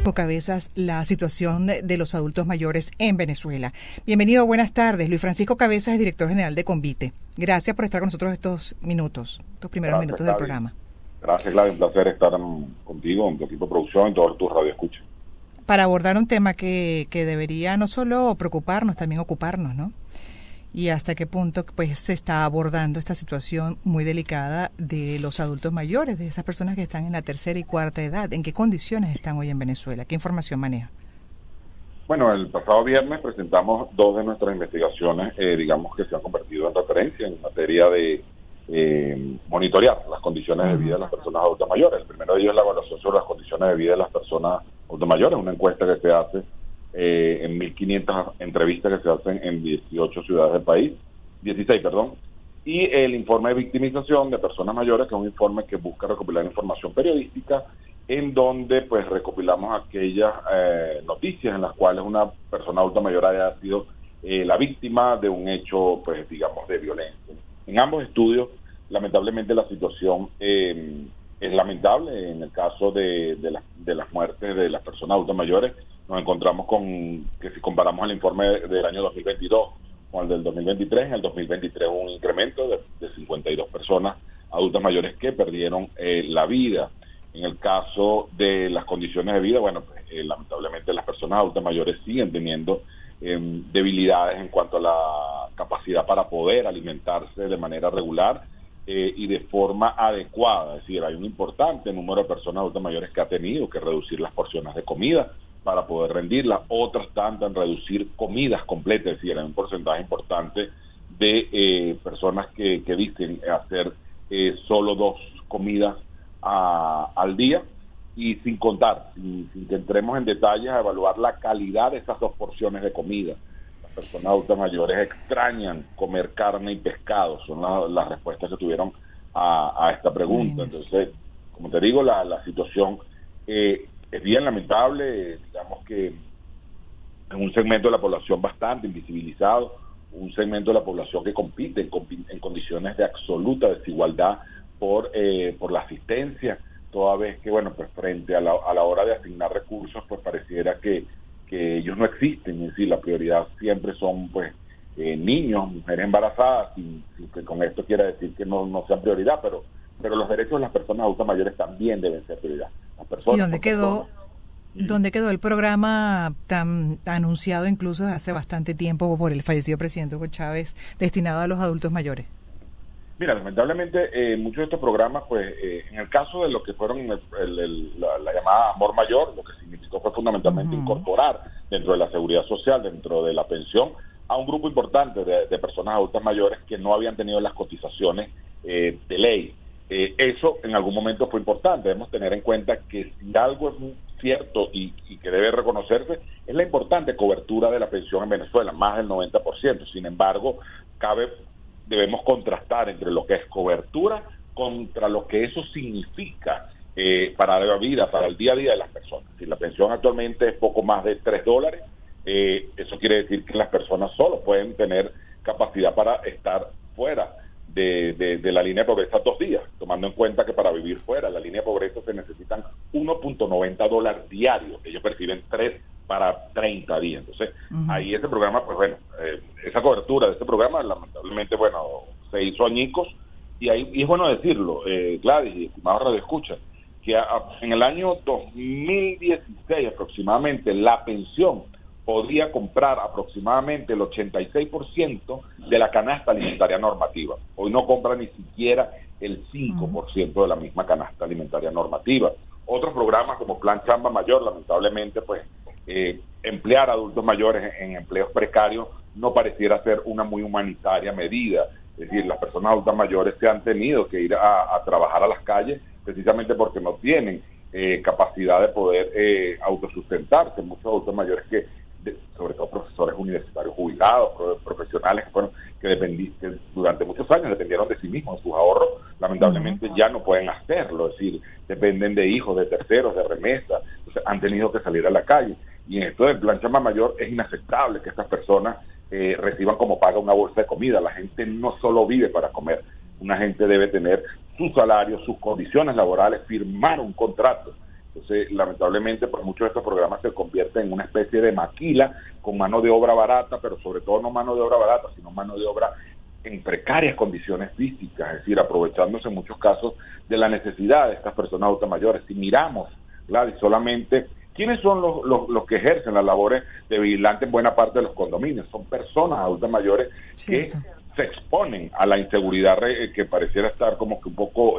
Cabezas, la situación de los adultos mayores en Venezuela. Bienvenido, buenas tardes. Luis Francisco Cabezas es director general de Convite. Gracias por estar con nosotros estos primeros minutos del programa. Gracias, Gladys. Un placer estar contigo, en tu equipo de producción, en todos tus radioescuchas. Para abordar un tema que debería no solo preocuparnos, también ocuparnos, ¿no? Y hasta qué punto pues se está abordando esta situación muy delicada de los adultos mayores, de esas personas que están en la tercera y cuarta edad. ¿En qué condiciones están hoy en Venezuela? ¿Qué información maneja? Bueno, el pasado viernes presentamos dos de nuestras investigaciones, digamos que se han convertido en referencia en materia de monitorear las condiciones de vida de las personas adultas mayores. El primero de ellos es la evaluación sobre las condiciones de vida de las personas adultas mayores, una encuesta que se hace en 1.500 entrevistas que se hacen en 18 ciudades del país, 16, perdón, y el informe de victimización de personas mayores, que es un informe que busca recopilar información periodística, en donde pues recopilamos aquellas noticias en las cuales una persona adulta mayor haya sido la víctima de un hecho, pues digamos, de violencia. En ambos estudios, lamentablemente la situación es lamentable. En el caso de las muertes de las personas adultas mayores, nos encontramos con que si comparamos el informe del año 2022 con el del 2023, en el 2023 hubo un incremento de 52 personas adultas mayores que perdieron la vida. En el caso de las condiciones de vida, bueno, pues, lamentablemente las personas adultas mayores siguen teniendo debilidades en cuanto a la capacidad para poder alimentarse de manera regular y de forma adecuada. Es decir, hay un importante número de personas adultas mayores que ha tenido que reducir las porciones de comida para poder rendirlas, otras tanto en reducir comidas completas, es decir, hay un porcentaje importante de personas que dicen hacer solo 2 comidas al día, y sin contar, sin que entremos en detalles a evaluar la calidad de esas 2 porciones de comida. Las personas adultas mayores extrañan comer carne y pescado, son las respuestas que tuvieron a esta pregunta. Entonces, como te digo, la situación es bien lamentable. Digamos que en un segmento de la población bastante invisibilizado, un segmento de la población que compite en condiciones de absoluta desigualdad por la asistencia, toda vez que, bueno, pues frente a la hora de asignar recursos, pues pareciera que ellos no existen. Es decir, la prioridad siempre son, pues, niños, mujeres embarazadas, sin que con esto quiera decir que no sean prioridad, pero los derechos de las personas adultas mayores también deben ser prioridad. Las personas, ¿y dónde quedó el programa tan anunciado incluso hace bastante tiempo por el fallecido presidente Hugo Chávez, destinado a los adultos mayores? Mira, lamentablemente muchos de estos programas, pues en el caso de lo que fueron la llamada Amor Mayor, lo que significó fue fundamentalmente incorporar dentro de la seguridad social, dentro de la pensión, a un grupo importante de personas adultas mayores que no habían tenido las cotizaciones de ley. Eso en algún momento fue importante. Debemos tener en cuenta que si algo es cierto y que debe reconocerse, es la importante cobertura de la pensión en Venezuela, más del 90%. Sin embargo, debemos contrastar entre lo que es cobertura contra lo que eso significa para la vida, para el día a día de las personas. Si la pensión actualmente es poco más de $3, eso quiere decir que las personas solo pueden tener capacidad para estar fuera de la línea de pobreza 2 días, tomando en cuenta que para vivir fuera de la línea de pobreza se necesitan $1.90 diarios. Ellos perciben 3 para 30 días. Entonces, ahí ese programa, pues bueno, esa cobertura de este programa, lamentablemente, bueno, se hizo añicos, y es bueno decirlo, Gladys y estimados radioescuchas, que en el año 2016 aproximadamente la pensión podría comprar aproximadamente el 86% de la canasta alimentaria normativa. Hoy no compra ni siquiera el 5% de la misma canasta alimentaria normativa. Otros programas como Plan Chamba Mayor, lamentablemente, pues emplear a adultos mayores en empleos precarios no pareciera ser una muy humanitaria medida. Es decir, las personas adultas mayores se han tenido que ir a trabajar a las calles precisamente porque no tienen capacidad de poder autosustentarse. Muchos adultos mayores sobre todo profesores universitarios jubilados, profesionales que durante muchos años dependieron de sí mismos, de sus ahorros, lamentablemente ya no pueden hacerlo. Es decir, dependen de hijos, de terceros, de remesas. Entonces han tenido que salir a la calle. Y en esto del Plan Chamba Mayor es inaceptable que estas personas reciban como paga una bolsa de comida. La gente no solo vive para comer, una gente debe tener su salario, sus condiciones laborales, firmar un contrato. Entonces, lamentablemente, pues muchos de estos programas se convierten en una especie de maquila con mano de obra barata, pero sobre todo no mano de obra barata, sino mano de obra en precarias condiciones físicas, es decir, aprovechándose en muchos casos de la necesidad de estas personas adultas mayores. Si miramos, Gladys, solamente, ¿quiénes son los que ejercen las labores de vigilante en buena parte de los condominios? Son personas adultas mayores que se exponen a la inseguridad que pareciera estar como que un poco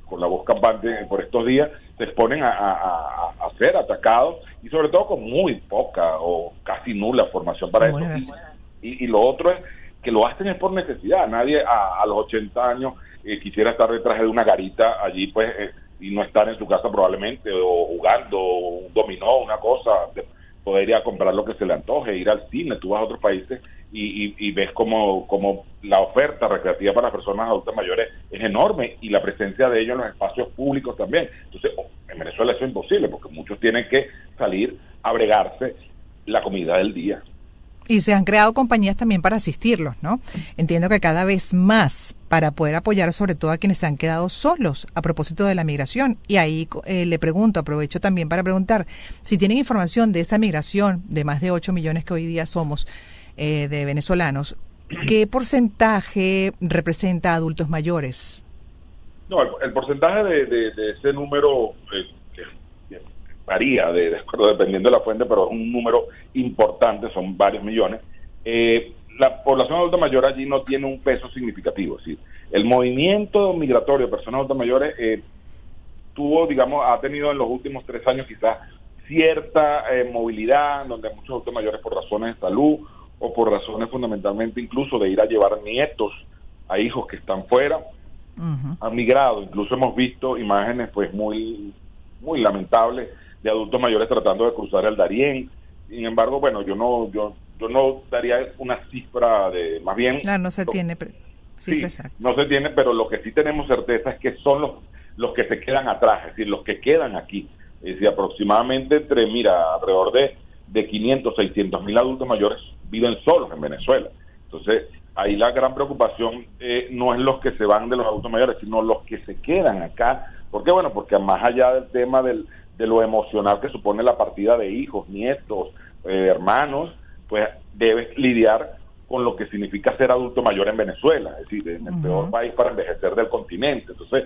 con la voz campante por estos días, se exponen a ser atacados y sobre todo con muy poca o casi nula formación para eso. Y lo otro es que lo hacen es por necesidad. Nadie a los 80 años quisiera estar detrás de una garita allí pues y no estar en su casa probablemente o jugando un dominó, una cosa, poder ir a comprar lo que se le antoje, ir al cine. Tú vas a otros países y ves como la oferta recreativa para las personas adultas mayores es enorme y la presencia de ellos en los espacios públicos también. Entonces, en Venezuela eso es imposible porque muchos tienen que salir a bregarse la comida del día. Y se han creado compañías también para asistirlos, ¿no? Entiendo que cada vez más para poder apoyar sobre todo a quienes se han quedado solos a propósito de la migración. Y ahí le pregunto, aprovecho también para preguntar, si tienen información de esa migración de más de 8 millones que hoy día somos de venezolanos, ¿qué porcentaje representa adultos mayores? No, el porcentaje de ese número varía de acuerdo dependiendo de la fuente, pero es un número importante, son varios millones. La población adulta mayor allí no tiene un peso significativo, es decir, el movimiento migratorio de personas adultas mayores ha tenido en los últimos 3 años quizás cierta movilidad, donde muchos adultos mayores por razones de salud o por razones fundamentalmente incluso de ir a llevar nietos a hijos que están fuera, han migrado. Incluso hemos visto imágenes pues muy lamentables de adultos mayores tratando de cruzar el Darién. Sin embargo, bueno, yo no daría una cifra de, más bien... Claro, no se tiene cifra exacta. No se tiene, pero lo que sí tenemos certeza es que son los que se quedan atrás, es decir, los que quedan aquí. Es decir, aproximadamente alrededor de 500, 600 mil adultos mayores viven solos en Venezuela. Entonces, ahí la gran preocupación no es los que se van de los adultos mayores, sino los que se quedan acá. ¿Por qué? Bueno, porque más allá del tema de lo emocional que supone la partida de hijos, nietos, hermanos, pues debes lidiar con lo que significa ser adulto mayor en Venezuela, es decir, en el peor país para envejecer del continente. Entonces,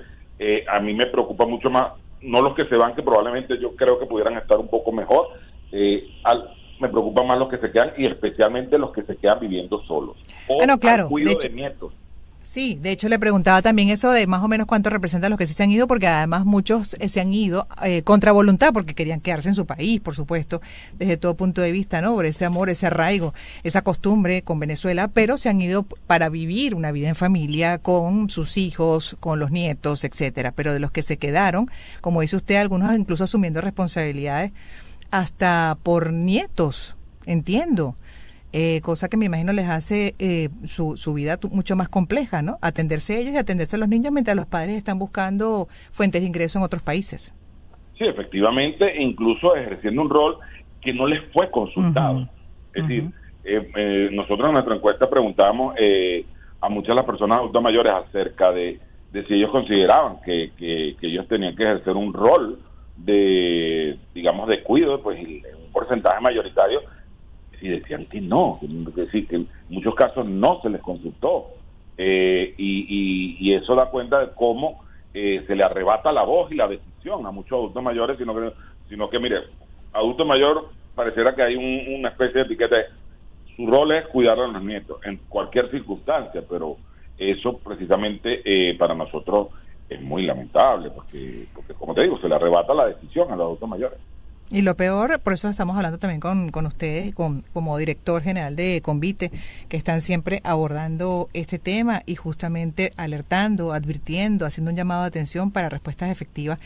a mí me preocupa mucho más, no los que se van, que probablemente yo creo que pudieran estar un poco mejor, me preocupan más los que se quedan y especialmente los que se quedan viviendo solos o claro, al cuidado de nietos. Sí, de hecho le preguntaba también eso de más o menos cuánto representan los que sí se han ido, porque además muchos se han ido contra voluntad porque querían quedarse en su país, por supuesto, desde todo punto de vista, ¿no? Por ese amor, ese arraigo, esa costumbre con Venezuela, pero se han ido para vivir una vida en familia con sus hijos, con los nietos, etcétera. Pero de los que se quedaron, como dice usted, algunos incluso asumiendo responsabilidades hasta por nietos, entiendo. Cosa que me imagino les hace su vida mucho más compleja, ¿no? Atenderse a ellos y atenderse a los niños mientras los padres están buscando fuentes de ingreso en otros países. Sí, efectivamente, incluso ejerciendo un rol que no les fue consultado. Es decir, nosotros en nuestra encuesta preguntamos a muchas de las personas adultas mayores acerca de si ellos consideraban que ellos tenían que ejercer un rol de, digamos, de cuidado, pues un porcentaje mayoritario y decían que no, es decir, que en muchos casos no se les consultó, y eso da cuenta de cómo se le arrebata la voz y la decisión a muchos adultos mayores, sino que mire, adulto mayor pareciera que hay una especie de etiqueta de, su rol es cuidar a los nietos en cualquier circunstancia, pero eso precisamente para nosotros es muy lamentable, porque como te digo, se le arrebata la decisión a los adultos mayores. Y lo peor, por eso estamos hablando también con ustedes, como director general de Convite, que están siempre abordando este tema y justamente alertando, advirtiendo, haciendo un llamado de atención para respuestas efectivas.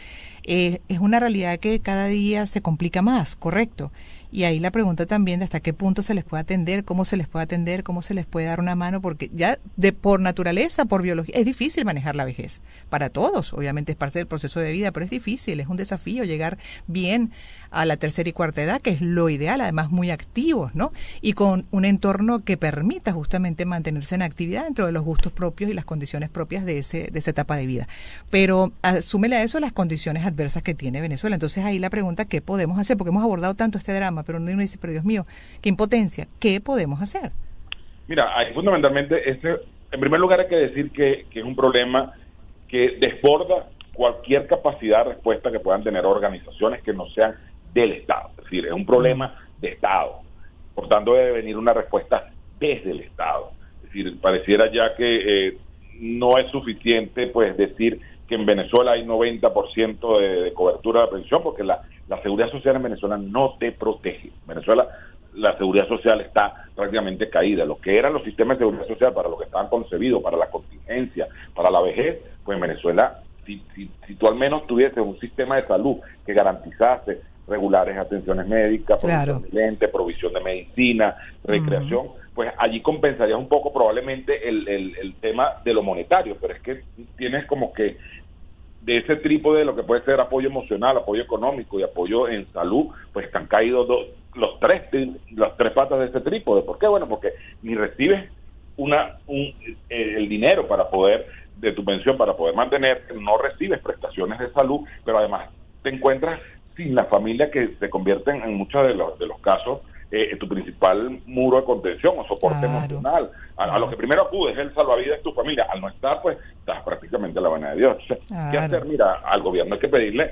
Es una realidad que cada día se complica más, correcto, Y ahí la pregunta también de hasta qué punto se les puede atender, cómo se les puede atender, cómo se les puede dar una mano, porque ya por naturaleza, por biología, es difícil manejar la vejez. Para todos, obviamente es parte del proceso de vida, pero es difícil, es un desafío llegar bien a la tercera y cuarta edad, que es lo ideal, además muy activos, ¿no? Y con un entorno que permita justamente mantenerse en actividad dentro de los gustos propios y las condiciones propias de esa etapa de vida. Pero asúmele a eso las condiciones adversas que tiene Venezuela. Entonces ahí la pregunta, ¿qué podemos hacer? Porque hemos abordado tanto este drama, pero uno dice, pero Dios mío, qué impotencia, ¿qué podemos hacer? Mira, hay fundamentalmente, en primer lugar hay que decir que es un problema que desborda cualquier capacidad de respuesta que puedan tener organizaciones que no sean del Estado. Es decir, es un problema de Estado. Por tanto, debe venir una respuesta desde el Estado. Es decir, pareciera ya que no es suficiente pues decir que en Venezuela hay 90% de cobertura de pensión, porque la seguridad social en Venezuela no te protege. En Venezuela la seguridad social está prácticamente caída. Lo que eran los sistemas de seguridad social para lo que estaban concebidos, para la contingencia, para la vejez, pues en Venezuela, si tú al menos tuvieses un sistema de salud que garantizase regulares atenciones médicas, provisión de lentes, provisión de medicina, recreación, pues allí compensarías un poco probablemente el tema de lo monetario, pero es que tienes como que de ese trípode de lo que puede ser apoyo emocional, apoyo económico y apoyo en salud, pues están caídos las tres patas de ese trípode. ¿Por qué? Bueno, porque ni recibes el dinero para poder, de tu pensión para poder mantener, no recibes prestaciones de salud, pero además te encuentras sin la familia que se convierte en muchos de los casos tu principal muro de contención o soporte emocional. A lo que primero acudes es el salvavidas de tu familia. Al no estar, pues estás prácticamente a la vaina de Dios. Entonces, ¿qué hacer? Mira, al gobierno hay que pedirle,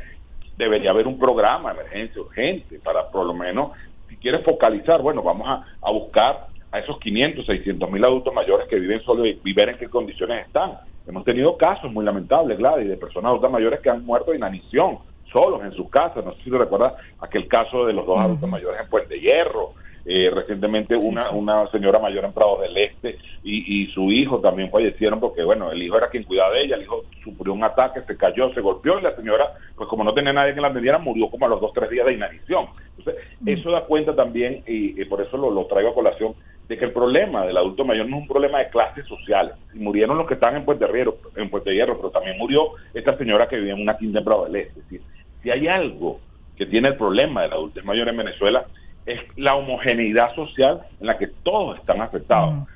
debería haber un programa de emergencia urgente para por lo menos, si quieres focalizar, bueno, vamos a buscar a esos 500, 600 mil adultos mayores que viven solos y ver en qué condiciones están. Hemos tenido casos muy lamentables, Gladys, de personas adultas mayores que han muerto de inanición, solos en sus casas. No sé si te recuerdas aquel caso de los dos adultos mayores en Puente Hierro, recientemente una señora mayor en Prados del Este y su hijo también fallecieron porque, bueno, el hijo era quien cuidaba de ella, el hijo sufrió un ataque, se cayó, se golpeó y la señora, pues como no tenía nadie que la atendiera, murió como a los 2-3 días de inanición. Entonces, eso da cuenta también, y por eso lo traigo a colación, de que el problema del adulto mayor no es un problema de clases sociales. Y murieron los que están en Puente Hierro, pero también murió esta señora que vivía en una quinta en Prados del Este. Es decir, si hay algo que tiene el problema del adulto mayor en Venezuela, es la homogeneidad social en la que todos están afectados.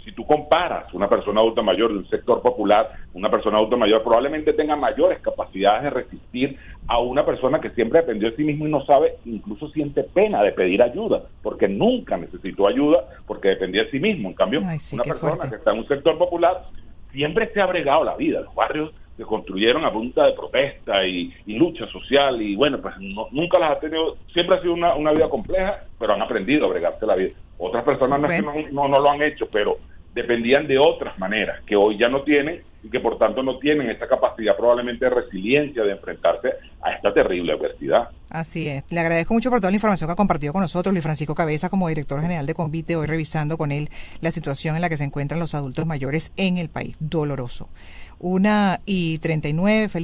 Si tú comparas una persona adulta mayor de un sector popular, una persona adulta mayor probablemente tenga mayores capacidades de resistir a una persona que siempre dependió de sí mismo y no sabe, incluso siente pena de pedir ayuda, porque nunca necesitó ayuda porque dependía de sí mismo. En cambio, una persona que está en un sector popular siempre se ha bregado la vida. Los barrios se construyeron a punta de protesta y lucha social y bueno, pues nunca las ha tenido, siempre ha sido una vida compleja, pero han aprendido a bregarse la vida. Otras personas no es que no lo han hecho, pero dependían de otras maneras que hoy ya no tienen y que por tanto no tienen esa capacidad probablemente de resiliencia de enfrentarse a esta terrible adversidad. Así es. Le agradezco mucho por toda la información que ha compartido con nosotros Luis Francisco Cabeza, como director general de Convite, hoy revisando con él la situación en la que se encuentran los adultos mayores en el país. Doloroso. 1:39, feliz